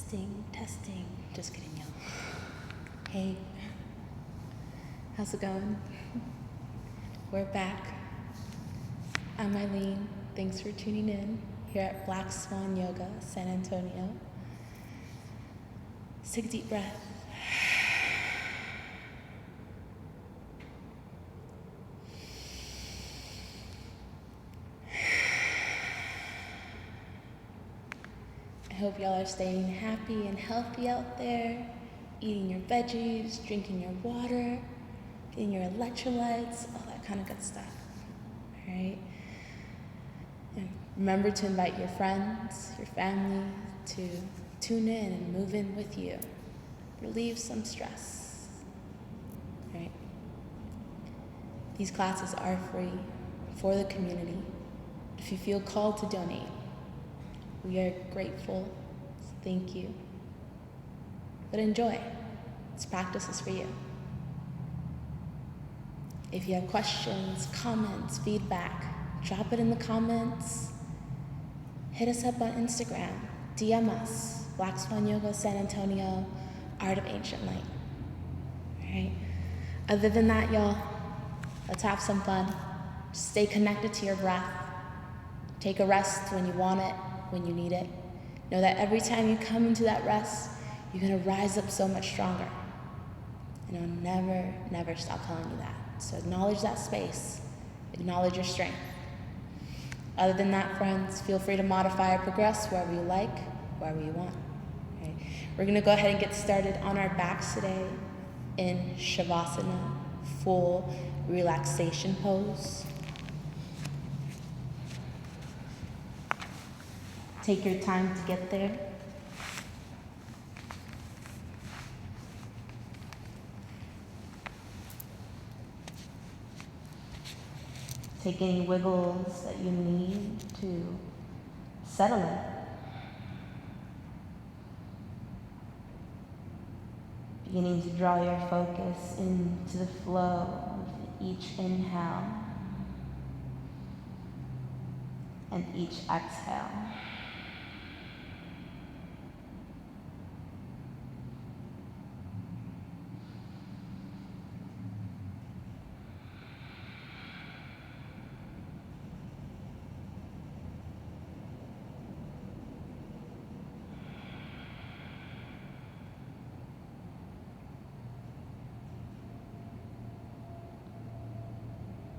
Testing, testing. Just kidding, y'all. Hey, how's it going? We're back. I'm Eileen. Thanks for tuning in here at Black Swan Yoga, San Antonio. Let's take a deep breath. I hope y'all are staying happy and healthy out there, eating your veggies, drinking your water, getting your electrolytes, all that kind of good stuff, all right? And remember to invite your friends, your family to tune in and move in with you. Relieve some stress, all right? These classes are free for the community. If you feel called to donate, we are grateful. Thank you. But enjoy. This practice is for you. If you have questions, comments, feedback, drop it in the comments. Hit us up on Instagram. DM us. Black Swan Yoga San Antonio, Art of Ancient Light. All right. Other than that, y'all, let's have some fun. Stay connected to your breath. Take a rest when you want it, when you need it. Know that every time you come into that rest, you're gonna rise up so much stronger. And I'll never, never stop telling you that. So acknowledge that space. Acknowledge your strength. Other than that, friends, feel free to modify or progress wherever you like, wherever you want. Okay? We're gonna go ahead and get started on our backs today in Shavasana, full relaxation pose. Take your time to get there. Take any wiggles that you need to settle in. Beginning to draw your focus into the flow of each inhale and each exhale.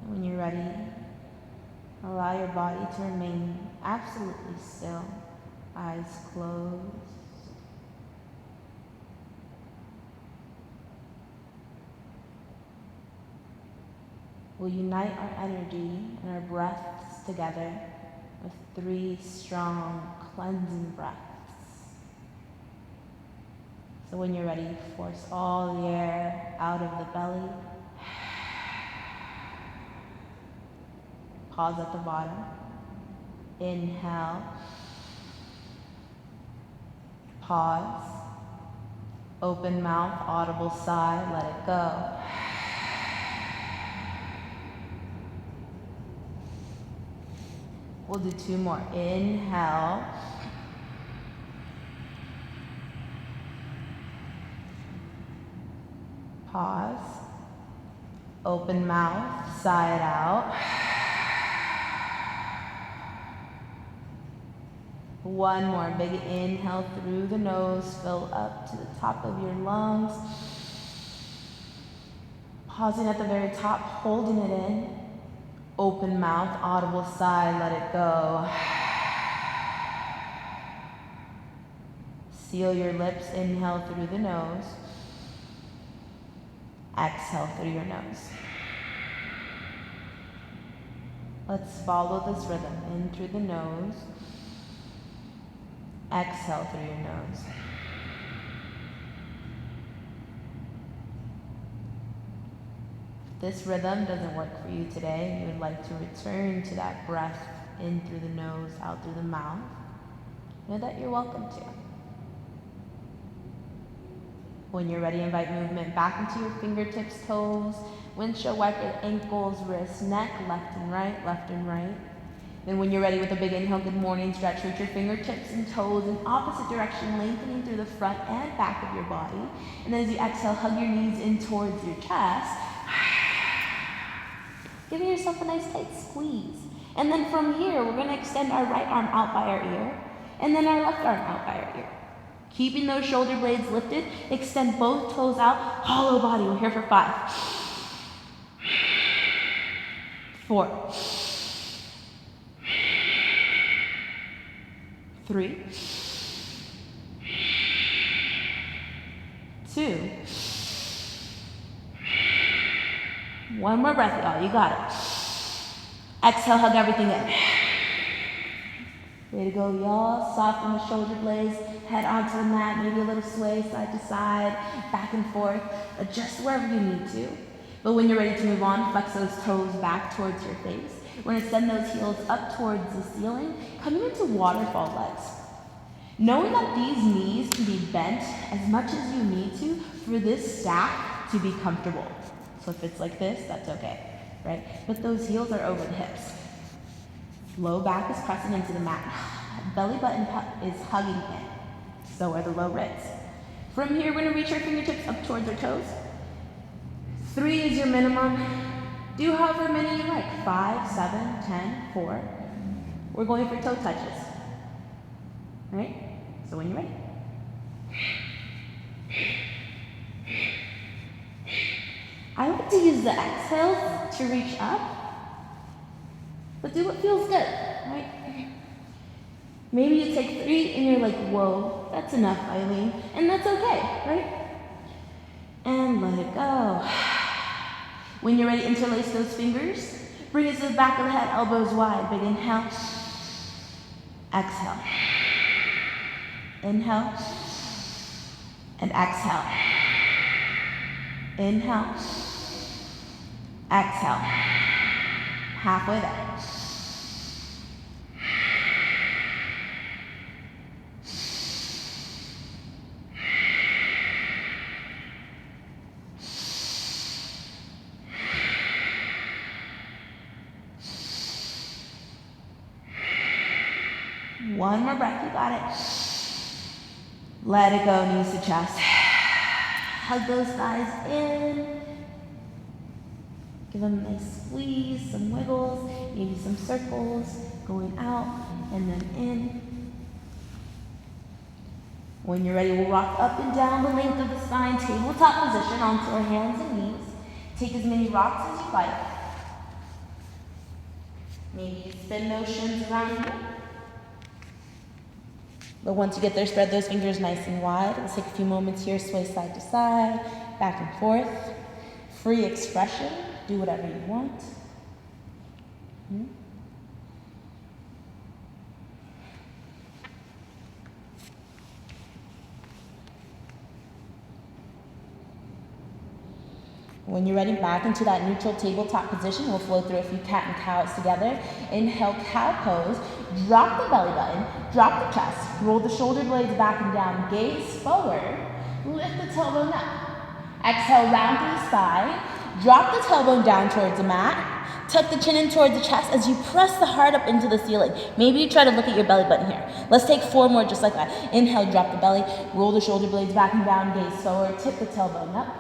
When you're ready, allow your body to remain absolutely still, eyes closed. We'll unite our energy and our breaths together with 3 strong cleansing breaths. So when you're ready, force all the air out of the belly. Pause at the bottom. Inhale. Pause. Open mouth, audible sigh, let it go. We'll do 2 more. Inhale. Pause. Open mouth, sigh it out. 1 more big inhale through the nose, fill up to the top of your lungs. Pausing at the very top, holding it in. Open mouth, audible sigh, let it go. Seal your lips, inhale through the nose. Exhale through your nose. Let's follow this rhythm in through the nose. Exhale through your nose. If this rhythm doesn't work for you today, you would like to return to that breath in through the nose, out through the mouth, know that you're welcome to. When you're ready, invite movement back into your fingertips, toes, windshield wiper, ankles, wrists, neck, left and right, left and right. Then when you're ready with a big inhale, good morning stretch, reach your fingertips and toes in opposite direction, lengthening through the front and back of your body. And then as you exhale, hug your knees in towards your chest. Giving yourself a nice tight squeeze. And then from here, we're gonna extend our right arm out by our ear, and then our left arm out by our ear. Keeping those shoulder blades lifted, extend both toes out, hollow body. We're here for 5, 4, 3, 2, 1 more breath, y'all. You got it. Exhale, hug everything in. Way to go, y'all. Soften the shoulder blades, head onto the mat, maybe a little sway side to side, back and forth. Adjust wherever you need to. But when you're ready to move on, flex those toes back towards your face. We're gonna send those heels up towards the ceiling, coming into waterfall legs. Knowing that these knees can be bent as much as you need to for this stack to be comfortable. So if it's like this, that's okay, right? But those heels are over the hips. Low back is pressing into the mat. Belly button is hugging in. So are the low ribs. From here, we're gonna reach our fingertips up towards our toes. 3 is your minimum. Do however many you like. 5, 7, 10, 4. We're going for toe touches. Right? So when you're ready. I like to use the exhales to reach up, but do what feels good, right? Maybe you take 3 and you're like, whoa, that's enough, Eileen, and that's okay, right? And let it go. When you're ready, interlace those fingers. Bring it to the back of the head, elbows wide. Big inhale. Exhale. Inhale. And exhale. Inhale. Exhale. Halfway there. One more breath, you got it. Let it go, knees to chest. Hug those thighs in. Give them a nice squeeze, some wiggles, maybe some circles, going out and then in. When you're ready, we'll rock up and down the length of the spine, tabletop position onto our hands and knees. Take as many rocks as you like. Maybe you spin those shins around here. But once you get there, spread those fingers nice and wide. Let's take a few moments here, sway side to side, back and forth. Free expression, do whatever you want. When you're ready, back into that neutral tabletop position, we'll flow through a few cat and cows together. Inhale, cow pose. Drop the belly button, drop the chest, roll the shoulder blades back and down, gaze forward, lift the tailbone up. Exhale, round through the spine, drop the tailbone down towards the mat, tuck the chin in towards the chest as you press the heart up into the ceiling. Maybe you try to look at your belly button here. Let's take 4 more just like that. Inhale, drop the belly, roll the shoulder blades back and down, gaze forward, tip the tailbone up.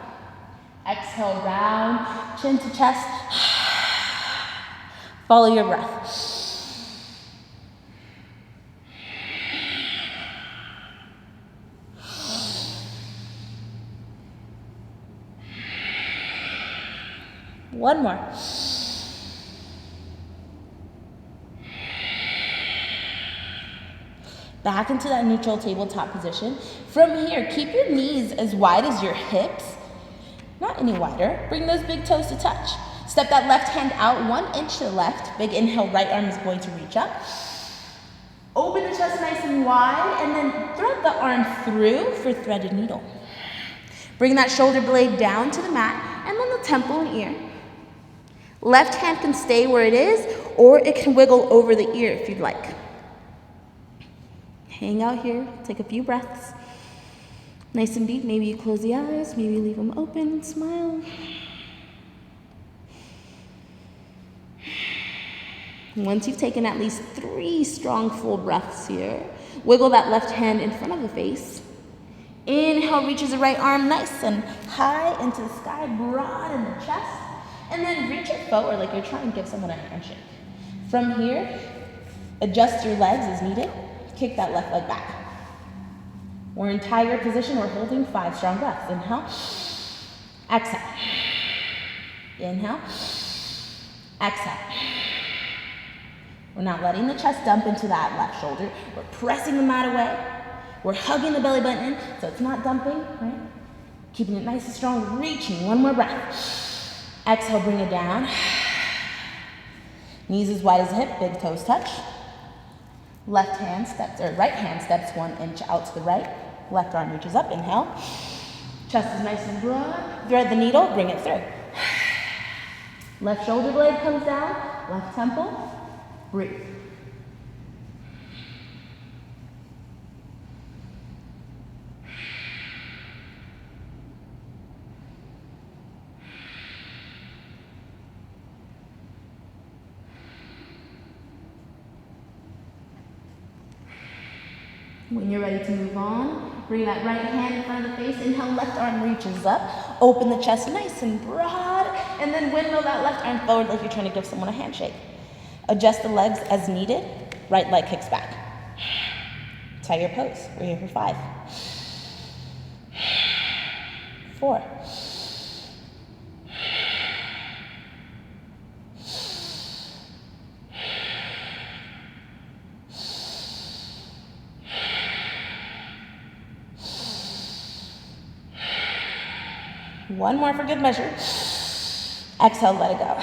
Exhale, round, chin to chest. Follow your breath. One more. Back into that neutral tabletop position. From here, keep your knees as wide as your hips. Not any wider. Bring those big toes to touch. Step that left hand out 1 inch to the left. Big inhale, right arm is going to reach up. Open the chest nice and wide, and then thread the arm through for threaded needle. Bring that shoulder blade down to the mat, and then the temple and ear. Left hand can stay where it is, or it can wiggle over the ear if you'd like. Hang out here, take a few breaths. Nice and deep, maybe you close the eyes, maybe you leave them open, smile. Once you've taken at least 3 strong full breaths here, wiggle that left hand in front of the face. Inhale, reaches the right arm nice and high into the sky, broad in the chest. And then reach it forward like you're trying to give someone a handshake. From here, adjust your legs as needed. Kick that left leg back. We're in tiger position. We're holding 5 strong breaths. Inhale. Exhale. Inhale. Exhale. We're not letting the chest dump into that left shoulder. We're pressing the mat away. We're hugging the belly button in so it's not dumping, right? Keeping it nice and strong. Reaching. One more breath. Exhale, bring it down. Knees as wide as the hip, big toes touch. Left hand steps, or right hand steps 1 inch out to the right. Left arm reaches up, inhale. Chest is nice and broad. Thread the needle, bring it through. Left shoulder blade comes down, left temple, breathe. When you're ready to move on, bring that right hand in front of the face. Inhale, left arm reaches up. Open the chest nice and broad. And then windmill that left arm forward like you're trying to give someone a handshake. Adjust the legs as needed. Right leg kicks back. Tiger pose. We're here for 5. 4. 1 more for good measure. Exhale, let it go.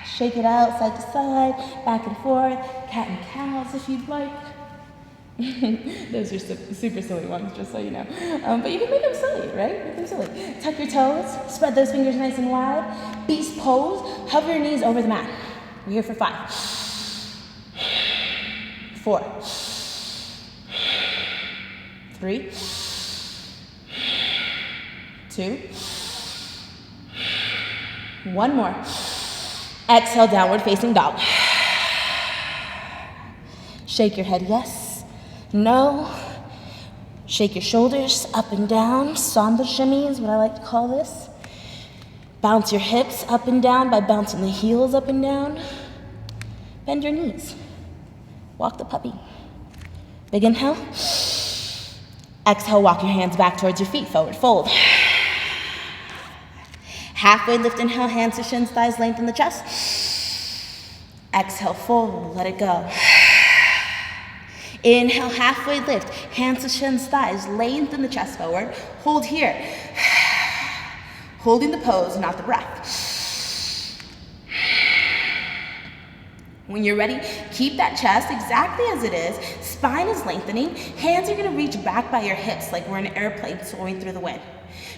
Shake it out, side to side, back and forth. Cat and cows if you'd like. Those are super silly ones, just so you know. But you can make them silly, right? Make them silly. Tuck your toes, spread those fingers nice and wide. Beast pose, hover your knees over the mat. We're here for 5. 4. 3. 2. 1 more. Exhale, downward facing dog. Shake your head, yes, no. Shake your shoulders up and down. Samba Shimmy is what I like to call this. Bounce your hips up and down by bouncing the heels up and down. Bend your knees. Walk the puppy. Big inhale. Exhale, walk your hands back towards your feet, forward fold. Halfway lift, inhale, hands to shins, thighs, lengthen the chest. Exhale, fold, let it go. Inhale, halfway lift, hands to shins, thighs, lengthen the chest forward. Hold here. Holding the pose, not the breath. When you're ready, keep that chest exactly as it is. Spine is lengthening. Hands are gonna reach back by your hips like we're in an airplane soaring through the wind.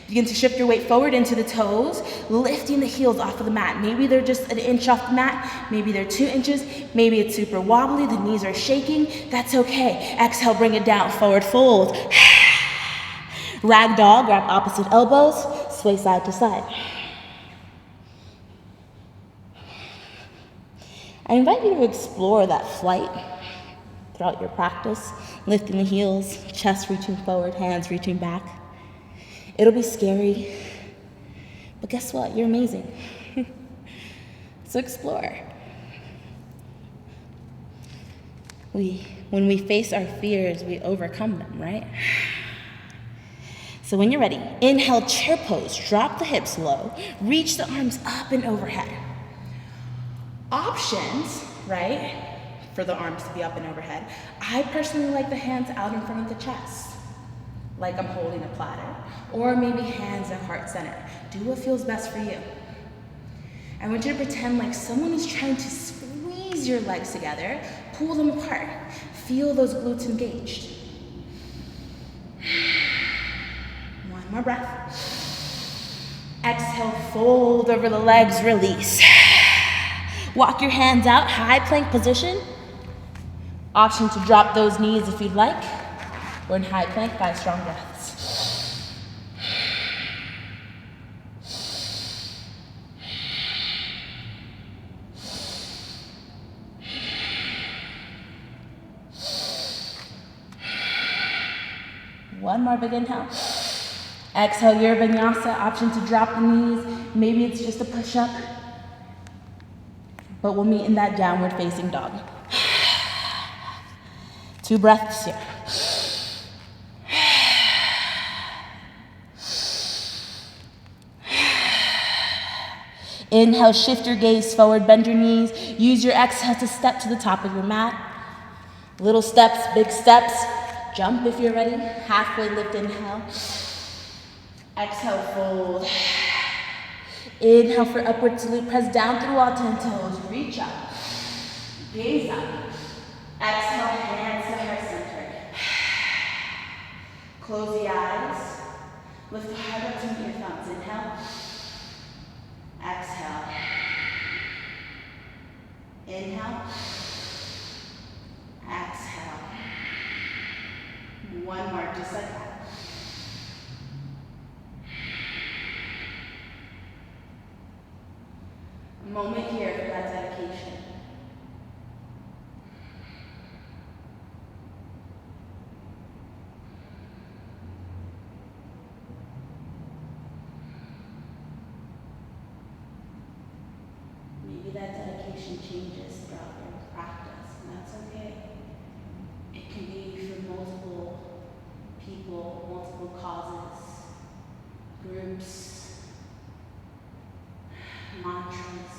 Begin to shift your weight forward into the toes, lifting the heels off of the mat. Maybe they're just 1 inch off the mat. Maybe they're 2 inches. Maybe it's super wobbly. The knees are shaking. That's okay. Exhale, bring it down. Forward fold. Rag doll, grab opposite elbows, sway side to side. I invite you to explore that flight throughout your practice, lifting the heels, chest reaching forward, hands reaching back. It'll be scary, but guess what? You're amazing. So explore. When we face our fears, we overcome them, right? So when you're ready, inhale, chair pose. Drop the hips low. Reach the arms up and overhead. Options, right, for the arms to be up and overhead. I personally like the hands out in front of the chest, like I'm holding a platter, or maybe hands at heart center. Do what feels best for you. I want you to pretend like someone is trying to squeeze your legs together, pull them apart. Feel those glutes engaged. 1 more breath. Exhale, fold over the legs, release. Walk your hands out, high plank position. Option to drop those knees if you'd like. We're in high plank, 5 strong breaths. One more big inhale. Exhale your vinyasa, option to drop the knees. Maybe it's just a push-up, but we'll meet in that downward facing dog. 2 breaths here. Inhale, shift your gaze forward, bend your knees. Use your exhale to step to the top of your mat. Little steps, big steps. Jump if you're ready. Halfway lift, inhale. Exhale, fold. Inhale for upward salute. Press down through all 10 toes. Reach up. Gaze up. Exhale, hands to heart center. Close the eyes. Lift the heart up to meet your thumbs. Inhale. Exhale. Inhale. Exhale. One more, just like that. A moment here for that dedication. Maybe that dedication changes throughout your practice, and that's okay. It can be for multiple people, multiple causes, groups, mantras.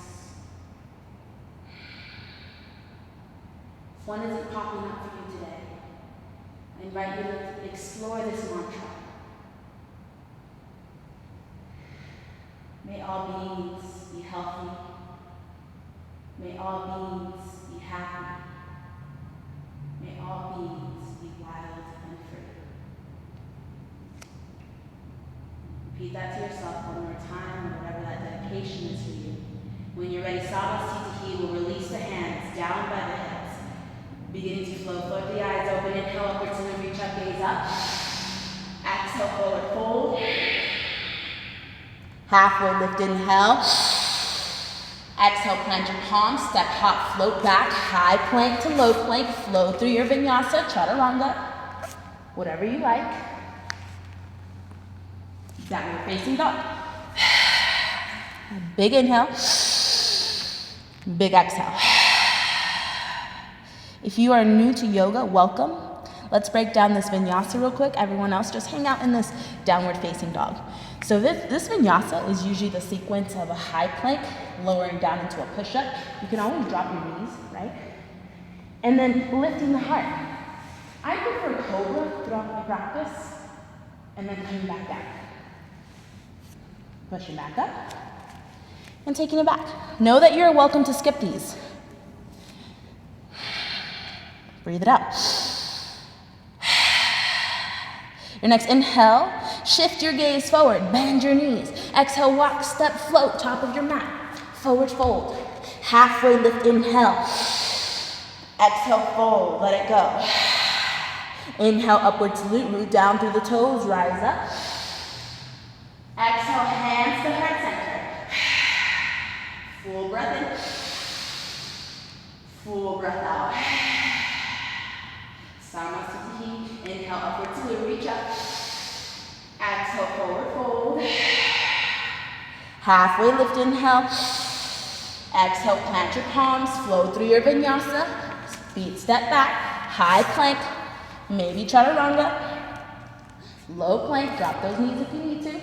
If one isn't popping up for you today, I invite you to explore this mantra. May all beings be healthy. May all beings be happy. May all beings be wild and free. Repeat that to yourself one more time, or whatever that dedication is for you. When you're ready, Samba Shimmy will release the hands down by the hips. Beginning to flow, float the eyes open, inhale upwards and reach up, gaze up. Exhale, forward fold. Halfway lift, inhale. Exhale, plant your palms, step hop, float back, high plank to low plank, flow through your vinyasa, chaturanga, whatever you like. Downward facing dog. Big inhale, big exhale. If you are new to yoga, welcome. Let's break down this vinyasa real quick. Everyone else, just hang out in this downward facing dog. So this vinyasa is usually the sequence of a high plank, lowering down into a push-up. You can always drop your knees, right? And then lifting the heart. I prefer cobra throughout my practice, and then coming back down. Pushing back up, and taking it back. Know that you're welcome to skip these. Breathe it out. Your next inhale, shift your gaze forward, bend your knees. Exhale, walk, step, float, top of your mat. Forward fold. Halfway lift, inhale. Exhale, fold, let it go. Inhale, upward salute, root down through the toes, rise up. Exhale, hands to heart center. Full breath in. Full breath out. Samba Shimmy. Inhale, upward salute, reach up. Exhale, forward fold. Halfway lift, inhale. Exhale, plant your palms, flow through your vinyasa. Feet step back, high plank, maybe chaturanga. Low plank, drop those knees if you need to.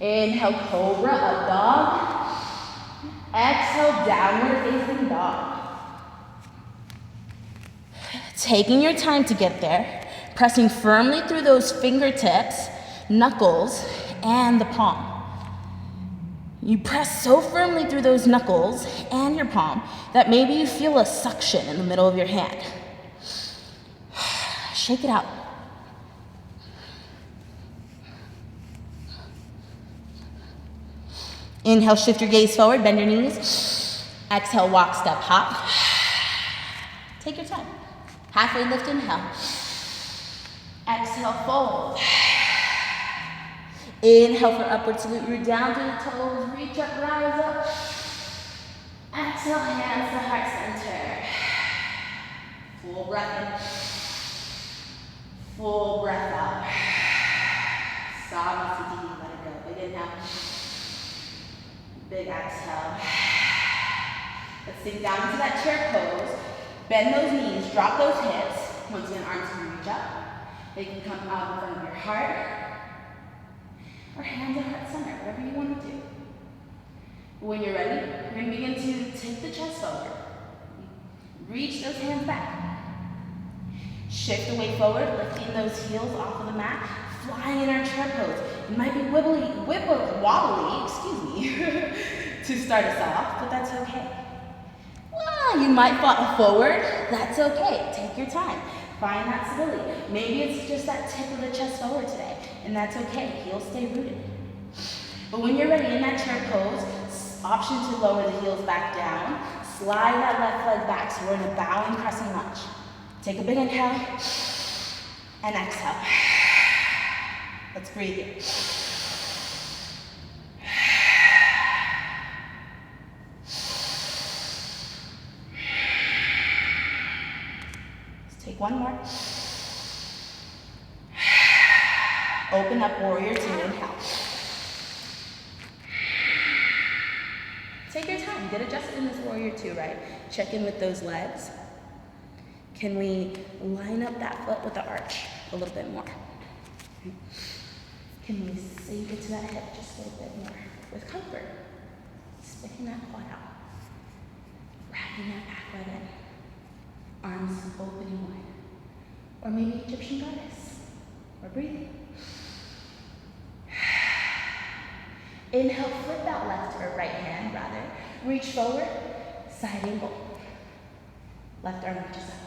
Inhale, cobra, up dog. Exhale, downward facing dog. Taking your time to get there, pressing firmly through those fingertips, knuckles, and the palm. You press so firmly through those knuckles and your palm that maybe you feel a suction in the middle of your hand. Shake it out. Inhale, shift your gaze forward, bend your knees. Exhale, walk, step, hop. Take your time. Halfway lift, inhale. Exhale, fold. Inhale for upward salute, root down to the toes, reach up, rise up. Exhale, hands to heart center. Full breath in. Full breath out. Samba Shimmy, let it go. Big inhale. Big exhale. Let's sink down into that chair pose. Bend those knees, drop those hips. Once again, arms can reach up. They can come out in front of your heart. Or hands at heart center, whatever you want to do. When you're ready, you're going to begin to take the chest forward. Reach those hands back. Shift the weight forward, lifting those heels off of the mat. Flying in our chair pose. It might be wobbly, to start us off, but that's okay. Well, you might fall forward. That's okay. Take your time. Find that stability. Maybe it's just that tip of the chest forward today, and that's okay. Heels stay rooted. But when you're ready in that chair pose, option to lower the heels back down. Slide that left leg back, so we're in a bowing crescent lunge. Take a big inhale and exhale. Let's breathe here. Let's take one more. Open up, warrior two, inhale. Take your time, get adjusted in this warrior two, right? Check in with those legs. Can we line up that foot with the arch a little bit more? Can we sink it to that hip just a little bit more with comfort? Spinning that quad out. Wrapping that back leg in. Arms opening wide. Or maybe Egyptian goddess. Or breathing. Inhale, flip that left or right hand rather. Reach forward, side angle. Left arm reaches up.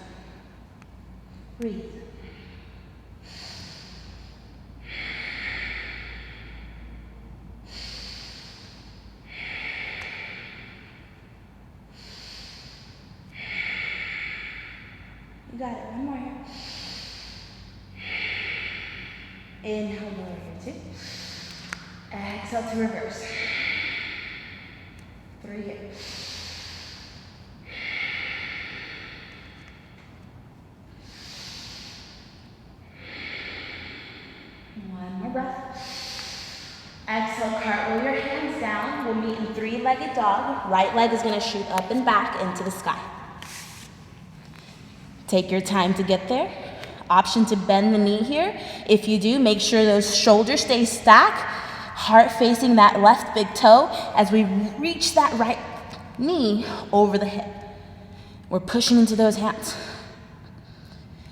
Breathe. You got it, one more here. Inhale, warrior two. Exhale to reverse. Three here. One more breath. Exhale, cartwheel your hands down. We'll meet in three-legged dog. Right leg is going to shoot up and back into the sky. Take your time to get there. Option to bend the knee here. If you do, make sure those shoulders stay stacked. Heart facing that left big toe as we reach that right knee over the hip. We're pushing into those hands.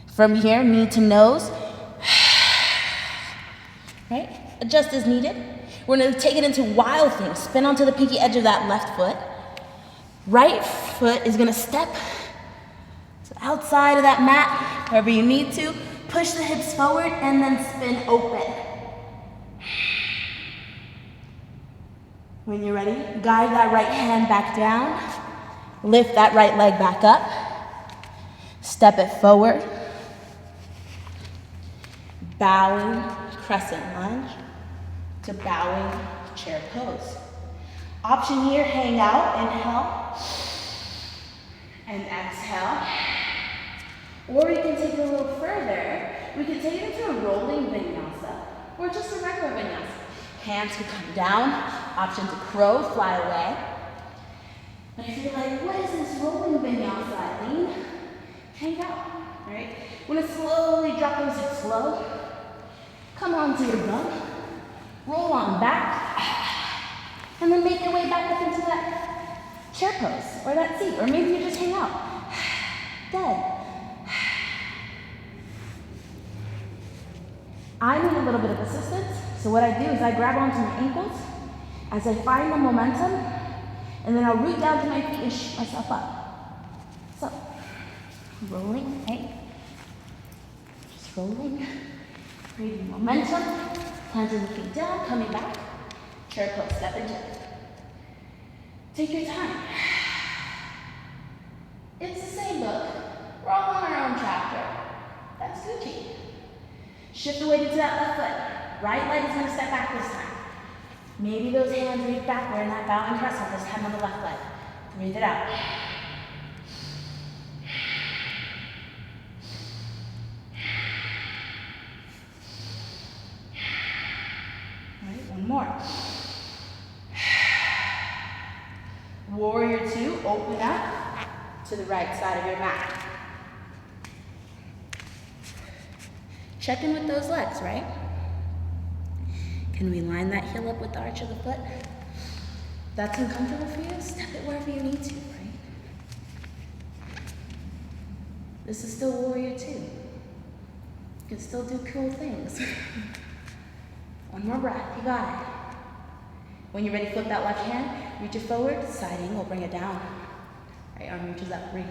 From here, knee to nose. Right? Adjust as needed. We're going to take it into wild thing. Spin onto the pinky edge of that left foot. Right foot is going to step outside of that mat, wherever you need to. Push the hips forward and then spin open. When you're ready, guide that right hand back down. Lift that right leg back up. Step it forward. Bowing crescent lunge to bowing chair pose. Option here, hang out, inhale and exhale. Or you can take it a little further. We can take it into a rolling vinyasa or just a regular vinyasa. Hands can come down. Option to crow, fly away. But if you're like, what is this rolling vinyasa, Eileen? Hang out, all right? We're gonna slowly drop those hips low. Come onto your bum. Roll on back. And then make your way back up into that chair pose or that seat. Or maybe you just hang out. Dead. I need a little bit of assistance. So what I do is I grab onto my ankles as I find the momentum, and then I'll root down to my feet and shoot myself up. So, rolling, right? Just rolling, creating momentum, planting the feet down, coming back, chair pose, step into it. Take your time. It's the same book. We're all on our own chapter. That's Gucci. Shift the weight into that left foot. Right leg is going to step back this time. Maybe those hands reach back. We're in that bowing crescent this time on the left leg. Breathe it out. One more. Warrior two, open up to the right side of your mat. Check in with those legs, right? Can we line that heel up with the arch of the foot? If that's uncomfortable for you, step it wherever you need to, right? This is still warrior two. You can still do cool things. One more breath, you got it. When you're ready, flip that left hand, reach it forward, side angle, bring it down. Right arm reaches up, breathe.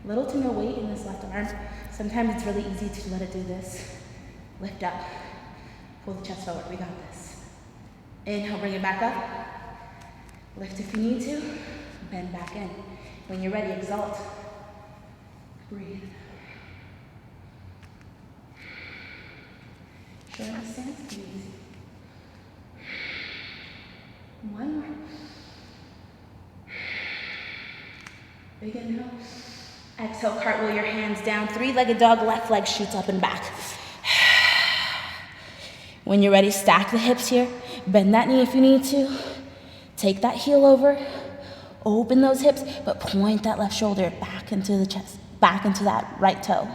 Little to no weight in this left arm. Sometimes it's really easy to let it do this. Lift up, pull the chest forward, we got this. Inhale, bring it back up. Lift if you need to, bend back in. When you're ready, exalt. Breathe. Shorten the stance, be easy. One more. Big inhale. Exhale, cartwheel your hands down. Three-legged dog, left leg shoots up and back. When you're ready, stack the hips here. Bend that knee if you need to. Take that heel over. Open those hips, but point that left shoulder back into the chest, back into that right toe.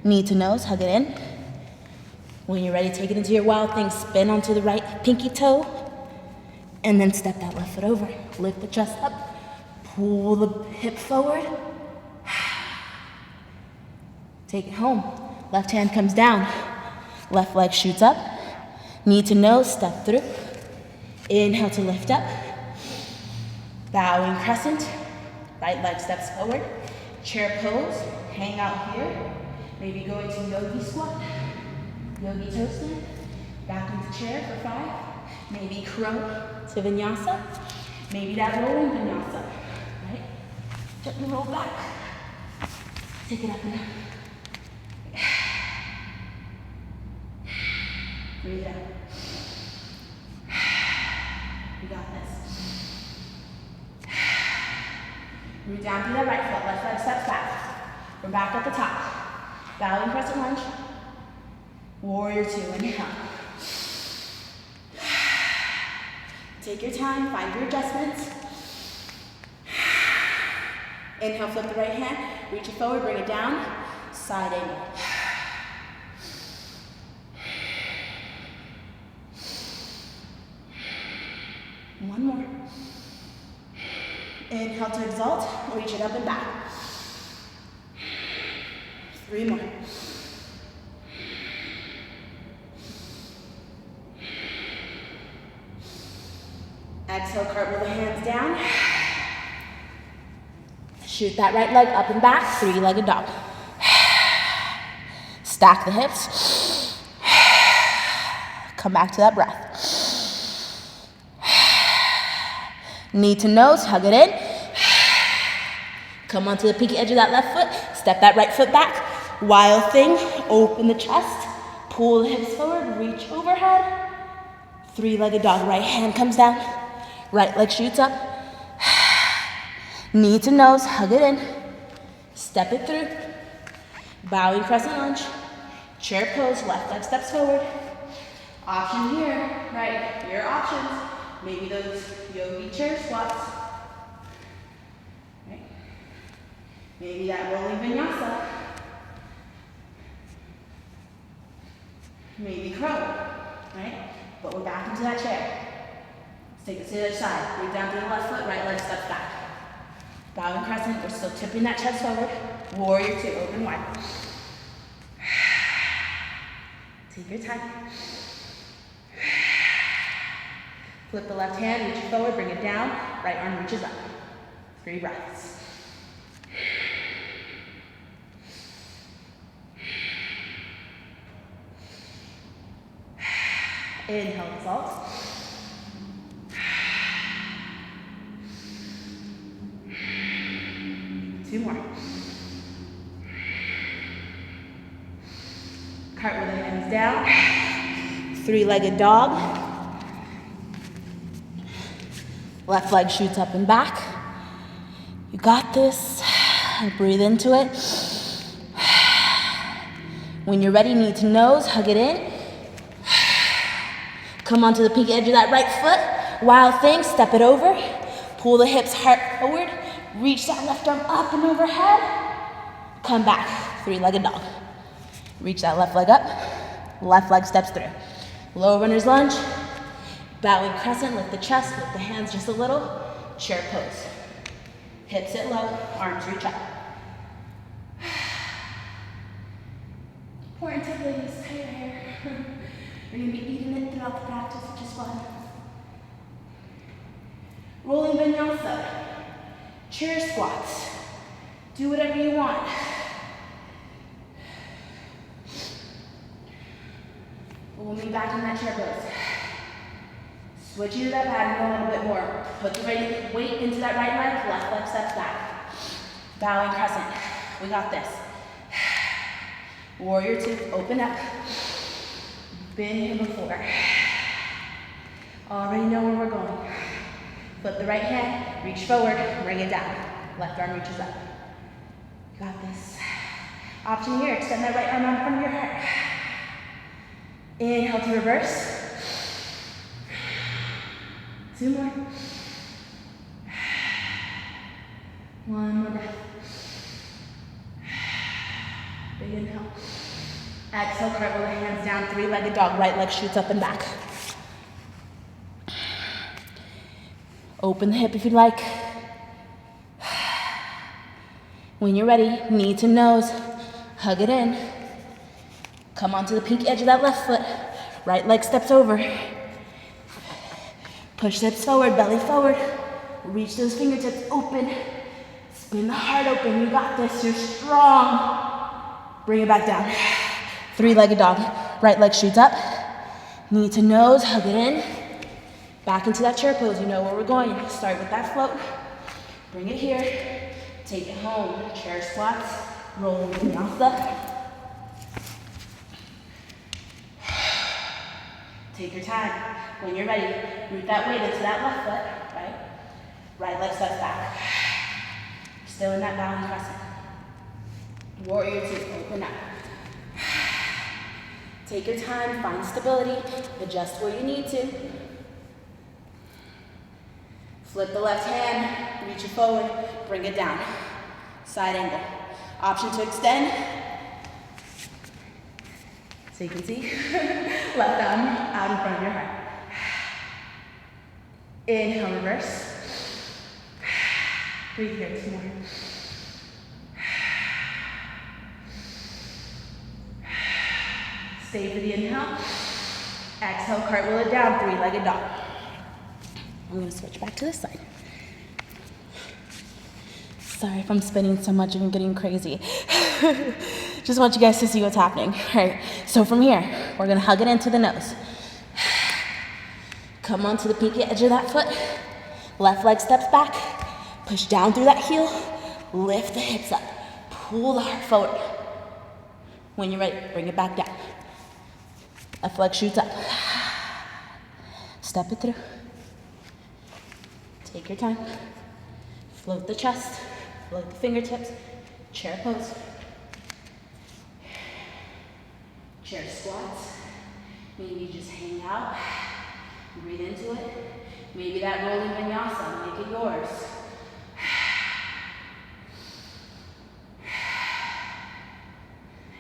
Knee to nose, hug it in. When you're ready, take it into your wild thing. Spin onto the right pinky toe. And then step that left foot over. Lift the chest up. Pull the hip forward. Take it home. Left hand comes down. Left leg shoots up. Knee to nose, step through. Inhale to lift up. Bowing crescent. Right leg steps forward. Chair pose. Hang out here. Maybe go into yogi squat. Yogi toe stand. Back into chair for 5. Maybe crow to vinyasa. Maybe that rolling vinyasa. Right? Gently roll back. Take it up and down. Breathe out. You got this. Root down through that right foot. Left leg steps back. We're back at the top. Bowing crescent lunge. Warrior two. Inhale. Take your time. Find your adjustments. Inhale, flip the right hand. Reach it forward. Bring it down. Side angle. One more. Inhale to exalt. Reach it up and back. 3 more. Exhale, cartwheel the hands down. Shoot that right leg up and back, 3-legged dog. Stack the hips. Come back to that breath. Knee to nose, hug it in. Come onto the pinky edge of that left foot. Step that right foot back. Wild thing, open the chest. Pull the hips forward, reach overhead. 3-legged dog, right hand comes down. Right leg shoots up. Knee to nose, hug it in. Step it through. Bowing crescent lunge. Chair pose, left leg steps forward. Option here, right, your options. Maybe those yogi chair squats. Right. Maybe that rolling vinyasa. Maybe crow, right? But we're back into that chair. Let's take it to the other side. Breathe down through the left foot, right leg steps back. Bowing crescent, we're still tipping that chest forward. Warrior two, open wide. Take your time. Flip the left hand, reach it forward, bring it down. Right arm reaches up. 3 breaths. Inhale, exalt. Two more. Cartwheel the hands down. 3-legged dog. Left leg shoots up and back. You got this. Breathe into it. When you're ready, knee to nose, hug it in. Come onto the pinky edge of that right foot. Wild thing, step it over. Pull the hips heart forward. Reach that left arm up and overhead. Come back, three-legged dog. Reach that left leg up. Left leg steps through. Low runner's lunge. Bowing crescent, lift the chest, lift the hands just a little. Chair pose. Hips sit low, arms reach up. Important tip, ladies, tie your hair. You're gonna be eating it throughout the practice, which is fun. Rolling vinyasa. Chair squats. Do whatever you want. We'll be back in that chair pose. Switch into that pattern a little bit more. Put the right weight into that right leg, left leg steps back. Bowing crescent. We got this. Warrior two, open up. Been here before. Already know where we're going. Flip the right hand, reach forward, bring it down. Left arm reaches up. Got this. Option here, extend that right arm out in front of your heart. Inhale to reverse. 2 more. 1 more breath. Big inhale. Exhale, cartwheel the hands down, three-legged dog. Right leg shoots up and back. Open the hip if you'd like. When you're ready, knee to nose, hug it in. Come onto the pinky edge of that left foot. Right leg steps over. Push the hips forward, belly forward. Reach those fingertips open. Spin the heart open. You got this. You're strong. Bring it back down. Three-legged dog. Right leg shoots up. Knee to nose, hug it in. Back into that chair pose. You know where we're going. Start with that float. Bring it here. Take it home. Chair squats. Roll vinyasa. Take your time. When you're ready, root that weight into that left foot, right? Right leg steps back. Still in that bowing crescent. Warrior two, open up. Take your time, find stability, adjust where you need to. Flip the left hand, reach it forward, bring it down. Side angle. Option to extend. So you can see, left arm out in front of your heart. Inhale, reverse. Breathe here, 2 more. Stay for the inhale. Exhale, cartwheel it down, three-legged dog. I'm gonna switch back to this side. Sorry if I'm spinning so much and I'm getting crazy. Just want you guys to see what's happening. All right, so from here, we're gonna hug it into the nose. Come onto the pinky edge of that foot. Left leg steps back. Push down through that heel. Lift the hips up. Pull the heart forward. When you're ready, bring it back down. Left leg shoots up. Step it through. Take your time. Float the chest. Float the fingertips. Chair pose. Chair squats. Maybe just hang out. Breathe into it. Maybe that rolling vinyasa, make it yours.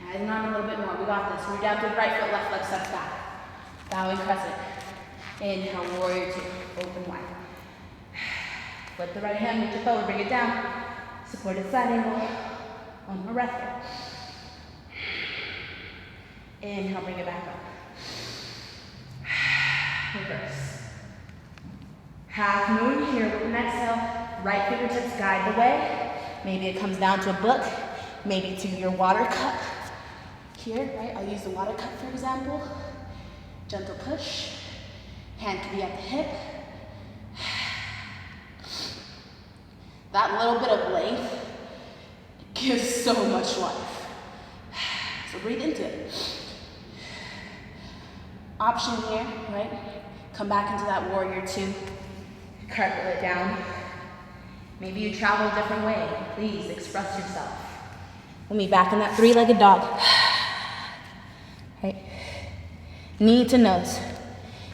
Adding on a little bit more, we got this. We're down to the right foot, left leg steps back. Bowing crescent. Inhale, warrior two, open wide. Flip the right hand, reach it forward, bring it down. Supported side angle. 1 more breath here. Inhale, bring it back up. Reverse. Half moon here with an exhale. Right fingertips guide the way. Maybe it comes down to a book. Maybe to your water cup. Here, right? I'll use the water cup for example. Gentle push. Hand can be at the hip. That little bit of length gives so much life. So breathe into it. Option here, right? Come back into that warrior two. Cartwheel it down. Maybe you travel a different way. Please express yourself. We'll be back in that three-legged dog. right? Knee to nose.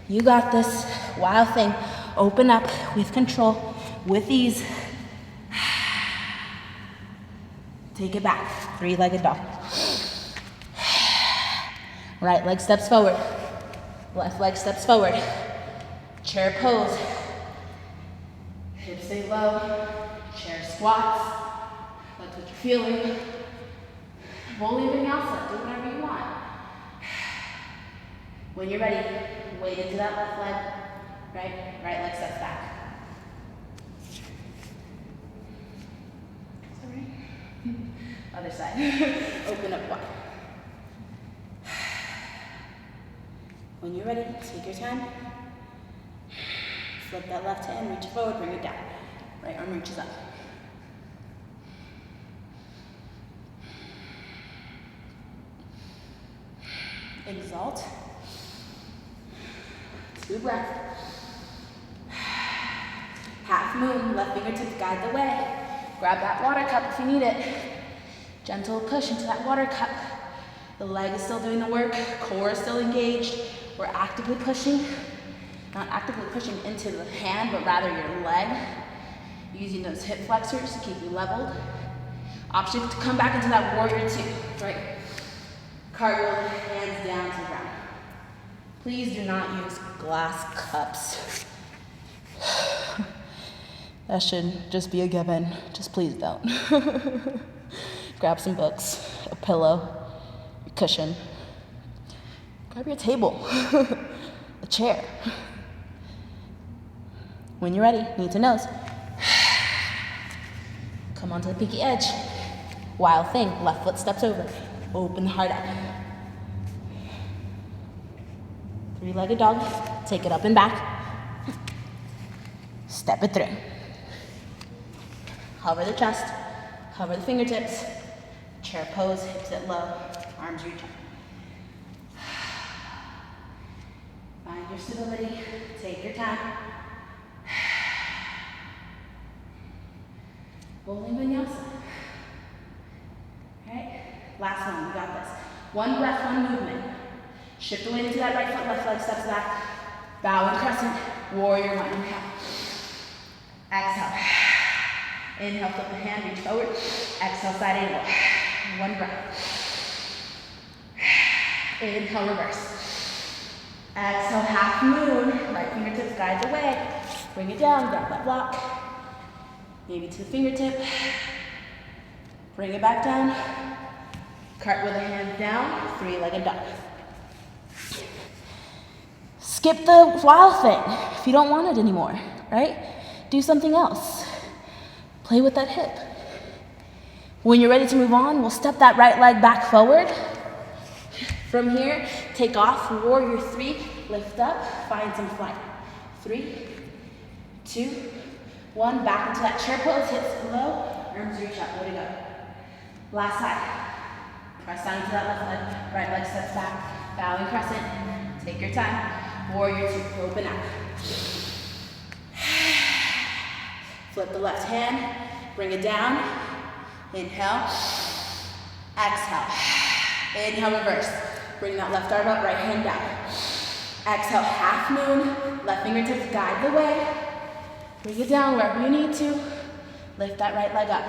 You got this. Wild thing. Open up with control, with ease. Take it back. Three-legged dog. Right leg steps forward. Left leg steps forward. Chair pose. Hips stay low. Chair squats. That's what you're feeling. Rolling Vinyasa. Do whatever you want. When you're ready, weight into that left leg. Right leg steps back. Is that right? Other side. Open up wide. When you're ready, take your time. Flip that left hand, reach forward, bring it down. Right arm reaches up. Exalt. 2 breaths. Half moon, left fingertips guide the way. Grab that water cup if you need it. Gentle push into that water cup. The leg is still doing the work, core is still engaged. We're actively pushing, not actively pushing into the hand, but rather your leg. Using those hip flexors to keep you leveled. Option to come back into that warrior 2, right? Cartwheel, hands down to the ground. Please do not use glass cups. That should just be a given. Just please don't. Grab some books, a pillow, a cushion. Grab your table, a chair. When you're ready, knee to nose. Come onto the pinky edge. Wild thing, left foot steps over. Open the heart up. 3-legged dog, take it up and back. Step it through. Hover the chest, hover the fingertips. Chair pose, hips at low, arms reach up. Find your stability, take your time. Rolling Vinyasa. Alright, last one, you got this. 1 breath, 1 movement. Shift the weight into that right foot, left leg steps back. Bow and crescent, warrior 1, inhale. Exhale. Inhale, flip the hand, reach forward. Exhale, side angle. 1 breath. Inhale, reverse. Exhale, half moon. Right fingertips guide the way. Bring it down, grab that block. Maybe to the fingertip. Bring it back down. Cartwheel the hand down, 3-legged dog. Skip the wild thing if you don't want it anymore, right? Do something else. Play with that hip. When you're ready to move on, we'll step that right leg back forward. From here, take off, warrior 3, lift up, find some flight. 3, 2, 1, back into that chair pose, hips below, arms reach up, way to go. Last side. Press down into that left leg, right leg steps back, bowing crescent, take your time, warrior 2, open up. Flip the left hand, bring it down, inhale, exhale, inhale, reverse. Bring that left arm up, right hand down. Exhale, half moon, left fingertips guide the way. Bring it down wherever you need to. Lift that right leg up.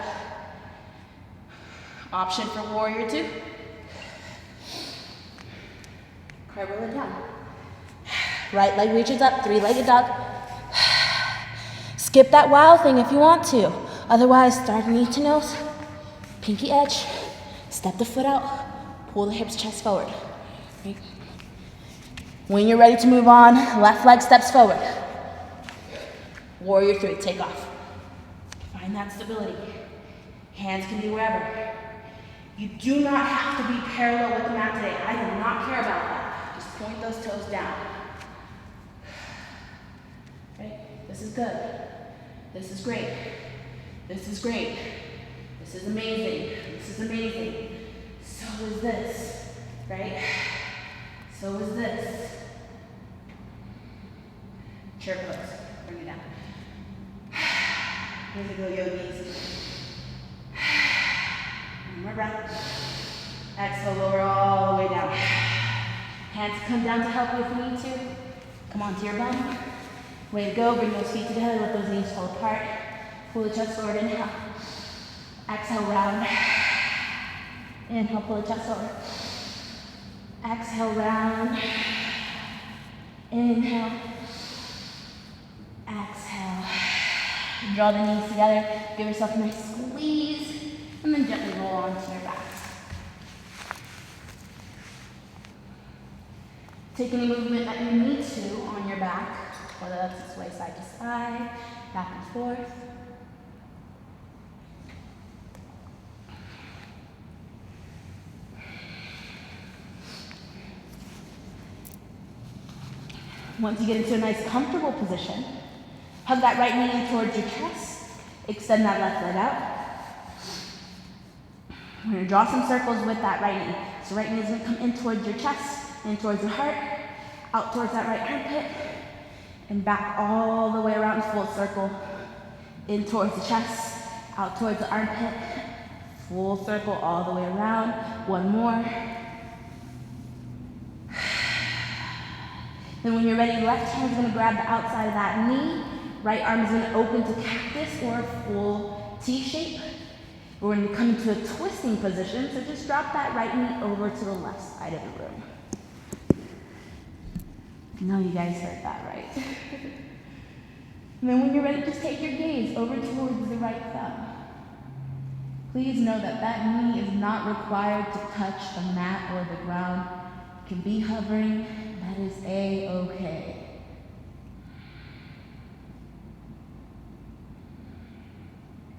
Option for warrior 2. Cartwheel it down. Right leg reaches up, 3-legged dog. Skip that wild thing if you want to. Otherwise, start knee to nose, pinky edge, step the foot out, pull the hips, chest forward. Right? When you're ready to move on, left leg steps forward. Warrior 3, take off. Find that stability. Hands can be wherever. You do not have to be parallel with the mat today. I do not care about that. Just point those toes down. Right? This is good. This is great. This is great. This is amazing. This is amazing. So is this, right? So is this. Chair pose. Bring it down. Here we go, yogis. One more breath. Exhale, lower all the way down. Hands come down to help you if you need to. Come onto your bum. Way to go, bring those feet together, let those knees fall apart. Pull the chest forward, inhale. Exhale, round. Inhale, pull the chest forward. Exhale, round. Inhale. Exhale. Draw the knees together, give yourself a nice squeeze, and then gently roll onto your back. Take any movement that you need to on your back, whether that's sway side to side, back and forth. Once you get into a nice comfortable position, hug that right knee in towards your chest, extend that left leg out. We're gonna draw some circles with that right knee. So right knee is gonna come in towards your chest, in towards your heart, out towards that right armpit, and back all the way around full circle, in towards the chest, out towards the armpit, full circle all the way around. One more. Then when you're ready, left hand is gonna grab the outside of that knee, right arm is gonna open to cactus or full T shape. We're gonna come into a twisting position, so just drop that right knee over to the left side of the room. I know you guys heard that right. And then when you're ready, just take your gaze over towards the right thumb. Please know that that knee is not required to touch the mat or the ground. It can be hovering, that is A-okay.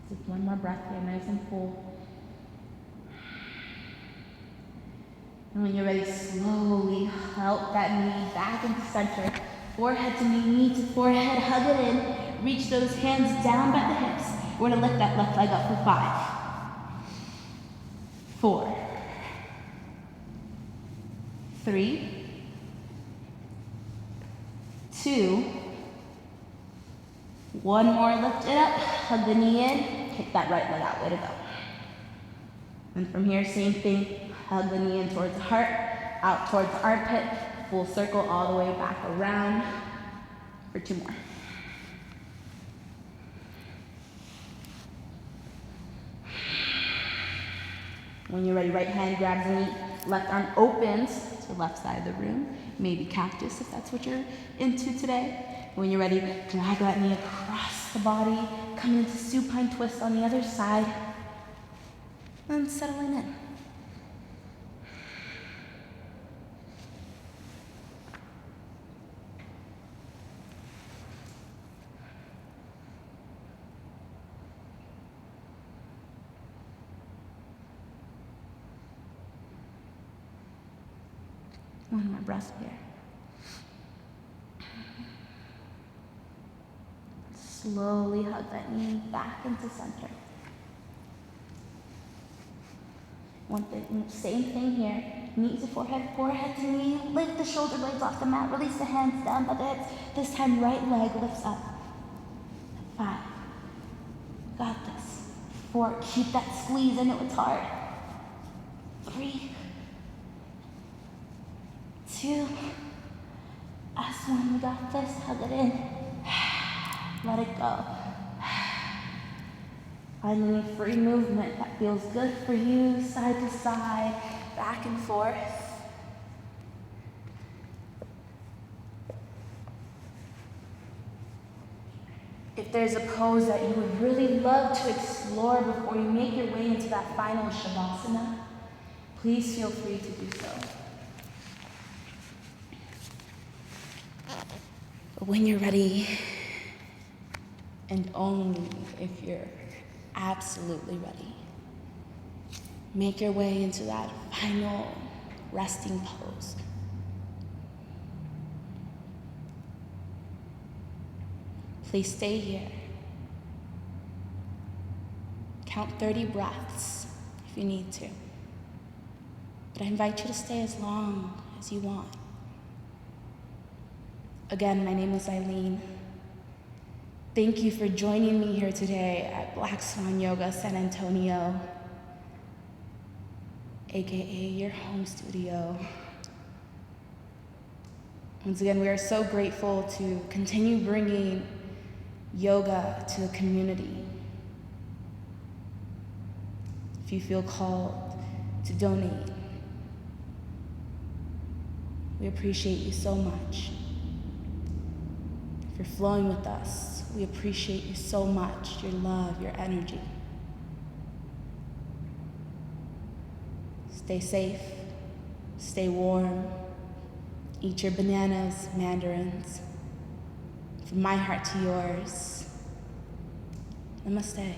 Just one more breath here, nice and full. And when you're ready, slowly help that knee back into center. Forehead to knee, knee to forehead, hug it in. Reach those hands down by the hips. We're gonna lift that left leg up for 5, 4, 3, 2, one more, lift it up, hug the knee in, kick that right leg out, way to go. And from here, same thing, hug the knee in towards the heart, out towards the armpit, full circle all the way back around for 2 more. When you're ready, right hand grabs the knee, left arm opens to the left side of the room, maybe cactus if that's what you're into today. When you're ready, drag that knee across the body, come into supine twist on the other side, and settling in. One more breath here. Slowly hug that knee back into center. One thing, same thing here. Knee to forehead, forehead to knee. Lift the shoulder blades off the mat. Release the hands down by the hips. This time, right leg lifts up. 5. Got this. 4. Keep that squeeze. I know it's hard. 3. 2. Last one. We got this. Hug it in. Let it go. Finally, free movement that feels good for you, side to side, back and forth. If there's a pose that you would really love to explore before you make your way into that final Shavasana, please feel free to do so. But when you're ready, and only if you're absolutely ready, make your way into that final resting pose. Please stay here. Count 30 breaths if you need to. But I invite you to stay as long as you want. Again, my name is Eileen. Thank you for joining me here today at Black Swan Yoga San Antonio, aka your home studio. Once again, we are so grateful to continue bringing yoga to the community. If you feel called to donate, we appreciate you so much. If you're flowing with us, we appreciate you so much, your love, your energy. Stay safe, stay warm, eat your bananas, mandarins. From my heart to yours, namaste.